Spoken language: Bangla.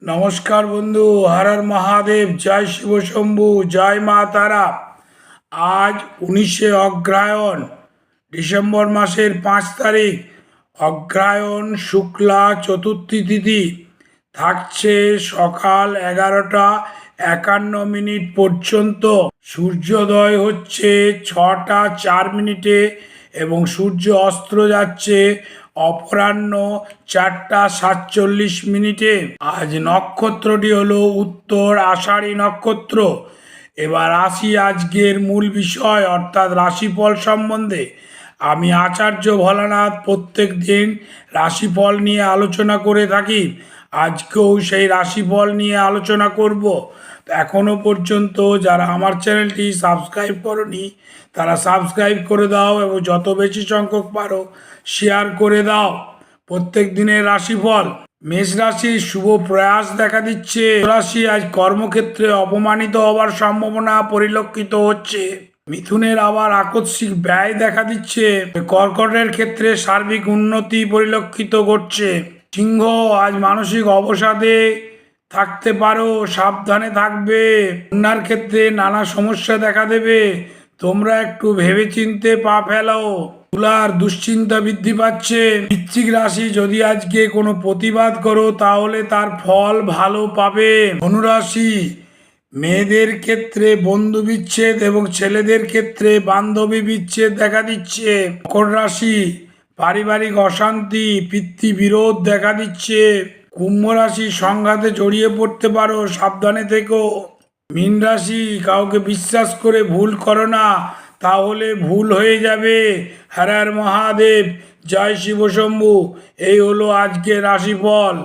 নমস্কার বন্ধু, হর হর মহাদেব, জয় শিব শম্ভু, জয় মা তারা। আজ 19শে অগ্রহায়ণ, ডিসেম্বর মাসের 5 তারিখ। অগ্রহায়ণ শুক্লা চতুর্থী তিথি থাকছে সকাল 11টা 51 মিনিট পর্যন্ত। সূর্যোদয় হচ্ছে 6টা 4 মিনিটে এবং সূর্য অস্ত যাচ্ছে অপরাহ্ন 4টা 47 মিনিটে। আজ নক্ষত্রটি হলো উত্তর আষাঢ়ী নক্ষত্র। এবার আসি আজকের মূল বিষয় অর্থাৎ রাশিফল সম্বন্ধে। আমি আচার্য ভোলানাথ প্রত্যেক দিন রাশিফল নিয়ে আলোচনা করে থাকি। আজকেও সেই রাশিফল নিয়ে আলোচনা করব। এখনো পর্যন্ত যারা আমার চ্যানেলটি সাবস্ক্রাইব করনি তারা সাবস্ক্রাইব করে দাও এবং যত বেশি সংখ্যক পারো শেয়ার করে দাও। প্রত্যেক দিনের রাশিফল। মেষ রাশির শুভ প্রয়াস দেখা দিচ্ছে। রাশি আজ কর্মক্ষেত্রে অপমানিত হওয়ার সম্ভাবনা পরিলক্ষিত হচ্ছে। মিথুনের আবার আকস্মিক ব্যয় দেখা দিচ্ছে। কর্কটের ক্ষেত্রে সার্বিক উন্নতি পরিলক্ষিত করছে। সিংহ আজ মানসিক অবসাদে থাকতে পারো, সাবধানে থাকবে। কন্যার ক্ষেত্রে নানা সমস্যা দেখা দেবে, তোমরা একটু ভেবেচিন্তে পা ফেলো। তুলার দুশ্চিন্তা বৃদ্ধি পাচ্ছে। বৃশ্চিক রাশি যদি আজকে কোনো প্রতিবাদ করো তাহলে তার ফল ভালো পাবে। ধনুরাশি মেয়েদের ক্ষেত্রে বন্ধু বিচ্ছেদ এবং ছেলেদের ক্ষেত্রে বান্ধবী বিচ্ছেদ দেখা দিচ্ছে। মকর রাশি পারিবারিক অশান্তি পিতৃবিরোধ দেখা দিচ্ছে। কুম্ভ রাশি সংঘাতে জড়িয়ে পড়তে পারো, সাবধানে থেকো। মীন রাশি কাউকে বিশ্বাস করে ভুল করো না, তাহলে ভুল হয়ে যাবে। হর হর মহাদেব, জয় শিব শম্ভু। এই হলো আজকের রাশিফল।